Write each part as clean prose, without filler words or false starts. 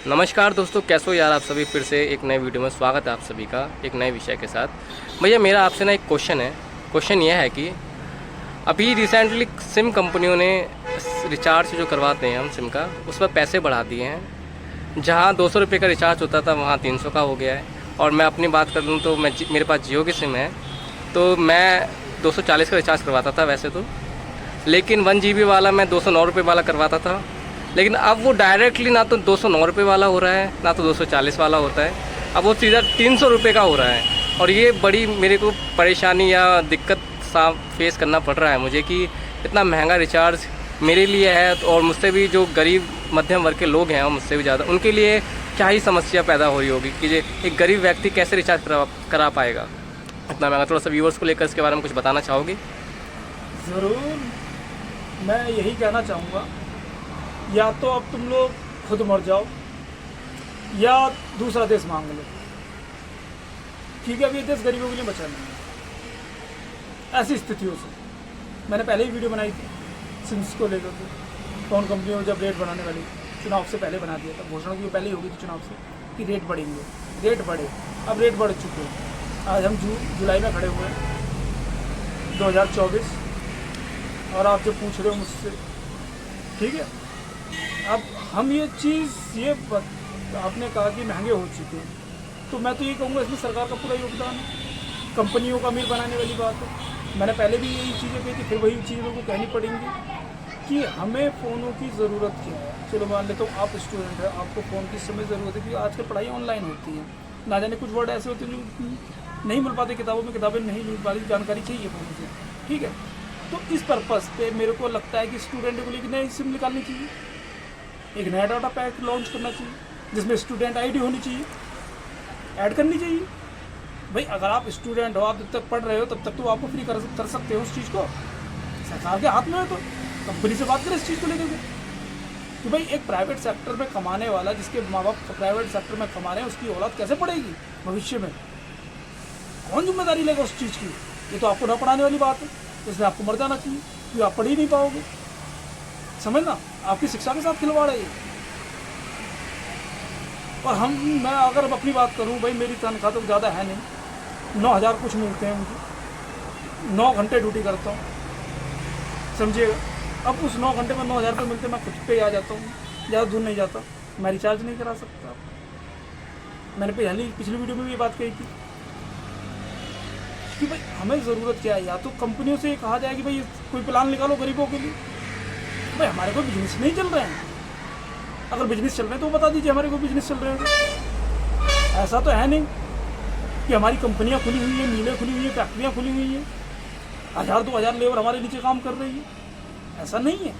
नमस्कार दोस्तों, कैसे हो यार आप सभी। फिर से एक नए वीडियो में स्वागत है आप सभी का एक नए विषय के साथ। भैया मेरा आपसे ना एक क्वेश्चन है। क्वेश्चन यह है कि अभी रिसेंटली सिम कंपनियों ने रिचार्ज जो करवाते हैं हम सिम का, उस पर पैसे बढ़ा दिए हैं। जहाँ 200 रुपये का रिचार्ज होता था वहाँ 300 का हो गया है। और मैं अपनी बात कर लूँ तो मेरे पास जियो की सिम है, तो मैं 240 का रिचार्ज करवाता था वैसे तो, लेकिन 1 GB वाला मैं 209 रुपये वाला करवाता था। लेकिन अब वो डायरेक्टली ना तो 209 रुपये वाला हो रहा है, ना तो 240 वाला होता है। अब वो सीधा 300 रुपये का हो रहा है। और ये बड़ी मेरे को परेशानी या दिक्कत सा फेस करना पड़ रहा है मुझे कि इतना महंगा रिचार्ज मेरे लिए है, और मुझसे भी जो गरीब मध्यम वर्ग के लोग हैं और मुझसे भी ज़्यादा, उनके लिए क्या ही समस्या पैदा हो रही होगी कि ये एक गरीब व्यक्ति कैसे रिचार्ज करा पाएगा इतना महंगा। थोड़ा सा व्यूवर्स को लेकर इसके बारे में कुछ बताना चाहोगे? ज़रूर। मैं यही कहना चाहूँगा, या तो अब तुम लोग खुद मर जाओ या दूसरा देश मांग लो, क्योंकि अब ये देश गरीबों के लिए बचा नहीं है। ऐसी स्थितियों से मैंने पहले ही वीडियो बनाई थी सिम्स को लेकर के। फोन कंपनियों जब रेट बढ़ाने वाली, चुनाव से पहले बना दिया था, घोषणा की पहले ही होगी थी चुनाव से कि रेट बढ़ेंगे, रेट बढ़े। अब रेट बढ़ चुके हैं। आज हम जुलाई में खड़े हुए हैं 2024, और आप जो पूछ रहे हो मुझसे, ठीक है, अब हम ये चीज़ आपने कहा कि महंगे हो चुके हैं, तो मैं तो ये कहूँगा इसमें सरकार का पूरा योगदान है। कंपनियों का अमीर बनाने वाली बात है। मैंने पहले भी यही चीज़ें कही थी, फिर वही चीज़ों को कहनी पड़ेंगी कि हमें फ़ोनों की ज़रूरत क्या है। चलो मान लेते हो आप स्टूडेंट है, आपको फ़ोन की समय ज़रूरत है, क्योंकि आजकल पढ़ाई ऑनलाइन होती है। ना जाने कुछ वर्ड ऐसे होते हैं जो नहीं मिल पाते किताबों में, किताबें नहीं मिल पाती, जानकारी चाहिए फ़ोन से, ठीक है। तो इस पर्पज़ पे मेरे को लगता है कि स्टूडेंट को लेकर नई सिम निकालनी चाहिए, एक नया डाटा पैक लॉन्च करना चाहिए जिसमें स्टूडेंट आईडी होनी चाहिए, ऐड करनी चाहिए। भाई अगर आप स्टूडेंट हो, आप जब तक पढ़ रहे हो तब तक तो आपको फ्री कर सकते हो उस चीज़ को। सरकार के हाथ में है, तो कंपनी से बात करें इस चीज़ को लेकर के कि भाई एक प्राइवेट सेक्टर में कमाने वाला, जिसके माँ बाप प्राइवेट सेक्टर में कमा रहे हैं, उसकी औलाद कैसे पढ़ेगी भविष्य में? कौन जिम्मेदारी लेगा उस चीज़ की? ये तो आपको न पढ़ाने वाली बात है, इसलिए आपको मर जाना चाहिए, क्योंकि आप पढ़ ही नहीं पाओगे। समझना, आपकी शिक्षा के साथ खिलवाड़ है ये। और मैं अगर अपनी बात करूं, भाई मेरी तनख्वाह तो ज़्यादा है नहीं, 9,000 कुछ मिलते हैं मुझे, 9 घंटे ड्यूटी करता हूं, समझिएगा। अब उस 9 घंटे में 9,000 रुपये मिलते, मैं खुद पे आ जाता हूँ, ज़्यादा दूर नहीं जाता, मैं रिचार्ज नहीं करा सकता। मैंने पिछली वीडियो में भी ये बात कही थी कि भाई हमें ज़रूरत क्या है। या तो कंपनियों से कहा जाए कि भाई कोई प्लान निकालो गरीबों के लिए। भाई हमारे कोई बिजनेस नहीं चल रहे हैं, अगर बिजनेस चल रहे हैं तो बता दीजिए हमारे कोई बिजनेस चल रहे हैं। ऐसा तो है नहीं कि हमारी कंपनियां खुली हुई हैं, मिलें खुली हुई हैं, फैक्ट्रियां खुली हुई हैं, 1,000-2,000 लेबर हमारे नीचे काम कर रही है, ऐसा नहीं है।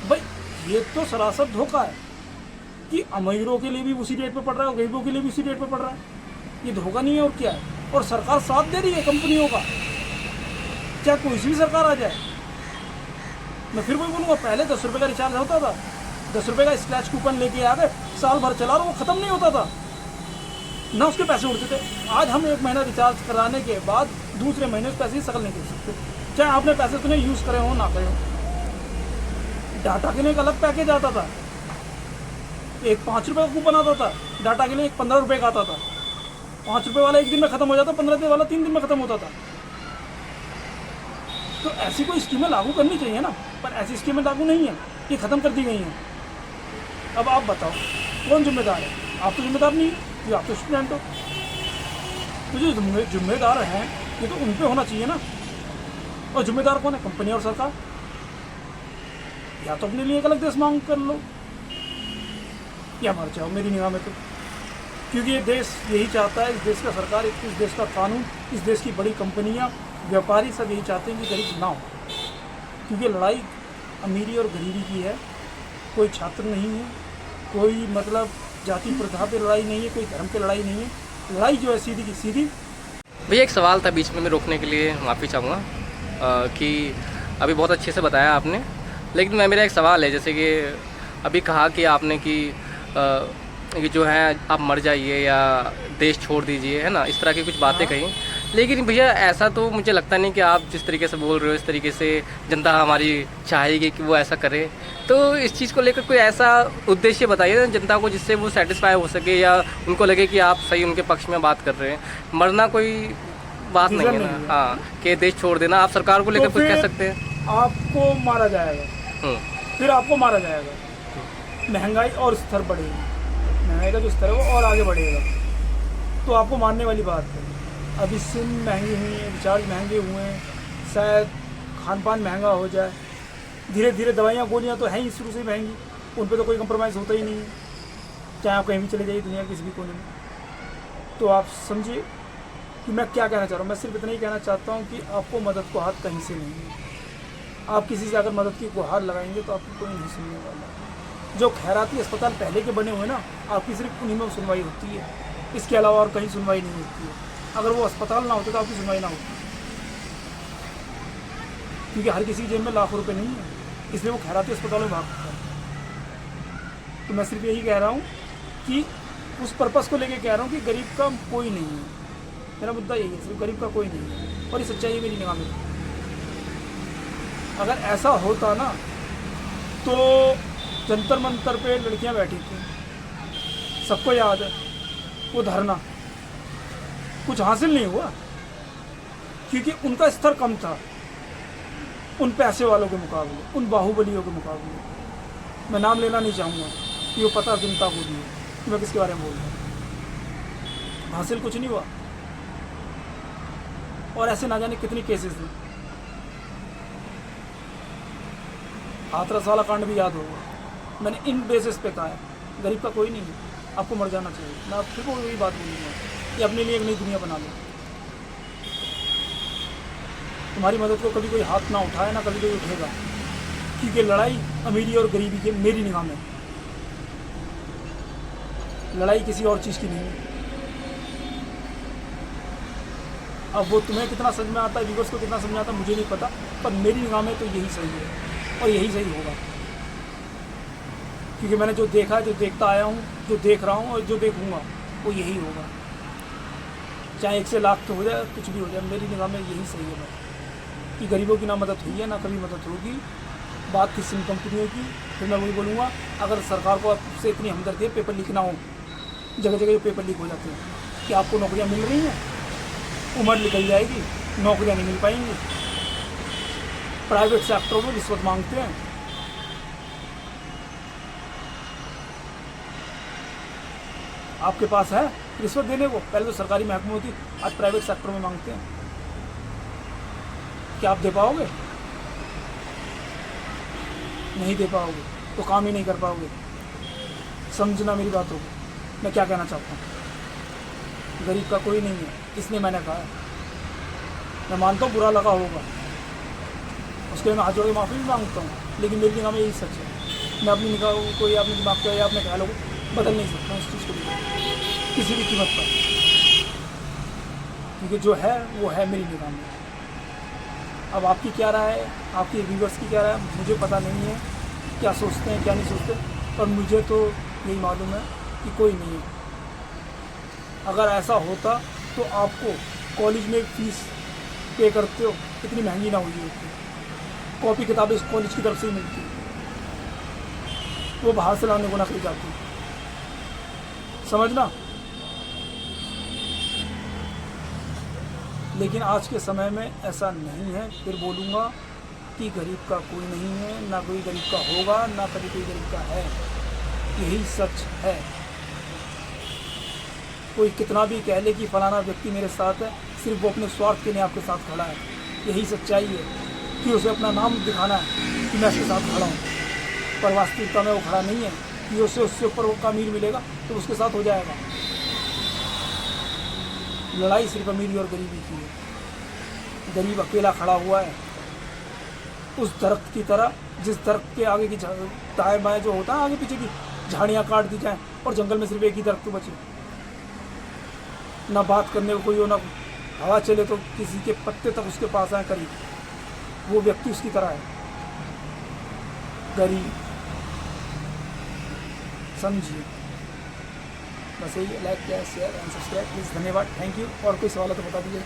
भाई ये तो सरासर धोखा है कि अमीरों के लिए भी उसी रेट पर पड़ रहा है और गरीबों के लिए भी उसी रेट पर पड़ रहा है। ये धोखा नहीं है और क्या है। और सरकार साथ दे रही है कंपनियों का, क्या कोई सी भी सरकार आ जाए। मैं फिर वही बोलूँगा, पहले 10 रुपये का रिचार्ज होता था, 10 रुपये का स्क्रैच कूपन लेके आ गए, साल भर चला रहा, वो ख़त्म नहीं होता था ना, उसके पैसे उड़ते थे। आज हम 1 महीना रिचार्ज कराने के बाद दूसरे महीने उस पैसे की शकल नहीं कर सकते, चाहे आपने पैसे तो नहीं यूज़ करे हो ना करे हो। डाटा के लिए एक अलग पैकेज आता था, एक 5 रुपये का कूपन आता था डाटा के लिए, एक 15 रुपये का आता था। 5 रुपये वाला 1 दिन में ख़त्म हो जाता, 15 रुपये वाला 3 दिन में ख़त्म होता था। तो ऐसी कोई स्कीमें लागू करनी चाहिए ना, पर ऐसी स्कीमें लागू नहीं है, ये ख़त्म कर दी गई हैं। अब आप बताओ कौन जिम्मेदार है? आप तो जिम्मेदार नहीं है, ये आप तो स्टूडेंट हो। तो जो जिम्मेदार हैं ये तो उन पे होना चाहिए ना। और जिम्मेदार कौन है? कंपनी और सरकार। या तो अपने लिए एक अलग देश मांग कर लो या मर जाओ मेरी निगाह में तो, क्योंकि ये देश यही चाहता है, इस देश का सरकार, इस देश का कानून, इस देश की बड़ी कंपनियाँ, व्यापारी सब यही चाहते हैं कि गरीब ना हो। क्योंकि लड़ाई अमीरी और गरीबी की है, कोई छात्र नहीं है, कोई मतलब जाति प्रथा पे लड़ाई नहीं है, कोई धर्म पे लड़ाई नहीं है। लड़ाई जो है सीधी की सीधी। भैया एक सवाल था बीच में रोकने के लिए माफ़ी चाहूँगा कि अभी बहुत अच्छे से बताया आपने, लेकिन मेरा एक सवाल है, जैसे कि अभी कहा कि आपने कि जो है आप मर जाइए या देश छोड़ दीजिए, है ना, इस तरह की कुछ बातें कही। लेकिन भैया ऐसा तो मुझे लगता नहीं कि आप जिस तरीके से बोल रहे हो इस तरीके से जनता हमारी चाहेगी कि वो ऐसा करे। तो इस चीज़ को लेकर कोई ऐसा उद्देश्य बताइए ना जनता को जिससे वो सेटिस्फाई हो सके या उनको लगे कि आप सही उनके पक्ष में बात कर रहे हैं। मरना कोई बात नहीं है ना, हाँ कि देश छोड़ देना। आप सरकार को लेकर तो कुछ कह फिर सकते हैं। आपको मारा जाएगा, फिर आपको मारा जाएगा, महंगाई और स्तर बढ़ेगी, महंगाई का जो स्तर है वो और आगे बढ़ेगा, तो आपको मारने वाली बात है। अभी सिम महंगी हुई है, रिचार्ज महंगे हुए हैं, शायद खान पान महंगा हो जाए, धीरे धीरे दवाइयाँ गोलियाँ तो हैं ही शुरू से महंगी, उन पर तो कोई कंप्रोमाइज़ होता ही नहीं है, चाहे आप कहीं भी चले जाइए दुनिया के किसी भी कोने में। तो आप समझिए कि मैं क्या कहना चाह रहा हूँ। मैं सिर्फ इतना ही कहना चाहता हूँ कि आपको मदद को हाथ कहीं से नहीं है। आप किसी से अगर मदद की गुहार लगाएंगे तो आपको कोई नहीं सुनने वाला। जो खैराती अस्पताल पहले के बने हुए ना, आपकी सिर्फ उन्हीं में सुनवाई होती है, इसके अलावा और कहीं सुनवाई नहीं होती है। अगर वो अस्पताल ना होते तो आपकी सुनवाई ना होती, क्योंकि हर किसी की जेब में लाखों रुपए नहीं है, इसलिए वो खैराती अस्पतालों में भागता है। तो मैं सिर्फ यही कह रहा हूँ कि उस पर्पज़ को लेके कह रहा हूँ कि गरीब का कोई नहीं है। मेरा मुद्दा यही है, सिर्फ गरीब का कोई नहीं है, और ये सच्चाई है मेरी निगाह में। अगर ऐसा होता ना तो जंतर मंतर पे लड़कियां बैठी थी, सबको याद है वो धरना, कुछ हासिल नहीं हुआ क्योंकि उनका स्तर कम था उन पैसे वालों के मुकाबले, उन बाहुबलियों के मुकाबले। मैं नाम लेना नहीं चाहूँगा कि वो पता जनता को भी है कि मैं किसके बारे में बोल रहा हूँ। हासिल कुछ नहीं हुआ, और ऐसे ना जाने कितनी केसेस हैं। हाथरस वाला कांड भी याद होगा, मैंने इन बेसिस पे कहा है गरीब का कोई नहीं है, आपको मर जाना चाहिए। मैं आपको को वही बात बोलूँगा कि अपने लिए एक नई दुनिया बना लो। तुम्हारी मदद को कभी कोई हाथ ना उठाए, ना कभी कोई उठेगा, क्योंकि लड़ाई अमीरी और गरीबी की मेरी निगाह में, लड़ाई किसी और चीज़ की नहीं है। अब वो तुम्हें कितना समझ में आता है, व्यूअर्स को कितना समझ में आता है मुझे नहीं पता, पर मेरी निगाह में तो यही सही है और यही सही होगा, क्योंकि मैंने जो देखा है, जो देखता आया हूँ, जो देख रहा हूँ और जो देखूँगा वो यही होगा। चाहे 1 से लाख तो हो जाए, कुछ भी हो जाए, मेरी निगाह में यही सही है कि गरीबों की ना मदद हुई है ना कभी मदद होगी। बात थी सिम कंपनियों की, फिर मैं वही बोलूँगा, अगर सरकार को आपसे इतनी हमदर्दी है, पेपर लीक ना हो, जगह जगह जो पेपर लीक हो जाते हैं कि आपको नौकरियाँ मिल रही हैं, उम्र निकल जाएगी, नौकरियाँ नहीं मिल पाएंगी, प्राइवेट सेक्टरों में रिश्वत मांगते हैं। आपके पास है रिश्वत देने को? पहले तो सरकारी महकमे होती, आज प्राइवेट सेक्टर में मांगते हैं। क्या आप दे पाओगे? नहीं दे पाओगे तो काम ही नहीं कर पाओगे। समझना मेरी बातों को, मैं क्या कहना चाहता हूँ। गरीब का कोई नहीं है, इसलिए मैंने कहा। मैं मानता हूँ बुरा लगा होगा, उसके लिए मैं हाथ जोड़ के माफ़ी भी मांगता हूँ, लेकिन मेरी निगाह में यही सच है। मैं अपनी निगाह को या अपने दिमाग को या अपने ख्यालों को बदल नहीं सकता उस चीज़ को किसी भी कीमत पर, क्योंकि जो है वो है मेरी निगाह में। अब आपकी क्या राय है, आपकी व्यूअर्स की क्या राय है, मुझे पता नहीं है क्या सोचते हैं क्या नहीं सोचते, पर मुझे तो यही मालूम है कि कोई नहीं है। अगर ऐसा होता तो आपको कॉलेज में फीस पे करते हो, इतनी महंगी ना हुई होती, कॉपी किताबें इस कॉलेज की तरफ से ही मिलती, वो बाहर से लाने को ना खरीद जाती, समझना। लेकिन आज के समय में ऐसा नहीं है। फिर बोलूँगा कि गरीब का कोई नहीं है, ना कोई गरीब का होगा, ना कभी कोई गरीब का है, यही सच है। कोई कितना भी कह ले कि फलाना व्यक्ति मेरे साथ है, सिर्फ वो अपने स्वार्थ के लिए आपके साथ खड़ा है, यही सच्चाई है। कि उसे अपना नाम दिखाना है कि मैं उसके साथ खड़ा हूँ, पर वास्तविकता में वो खड़ा नहीं है। कि उससे ऊपर वो का अमीर मिलेगा तो उसके साथ हो जाएगा। लड़ाई सिर्फ अमीरी और गरीबी की है। गरीब अकेला खड़ा हुआ है उस दरख्त की तरह, जिस दरख्त के आगे की दाएं बाएं जो होता है, आगे पीछे की झाड़ियाँ काट दी जाएँ और जंगल में सिर्फ एक ही दरख्त बचे, ना बात करने को कोई हो, ना हवा चले तो किसी के पत्ते तक उसके पास आए करीब, वो व्यक्ति उसकी तरह है गरीब। समझिए। बस यही, लाइक किया, शेयर एंड सब्सक्राइब प्लीज़। धन्यवाद, थैंक यू। और कोई सवाल है तो बता दीजिए।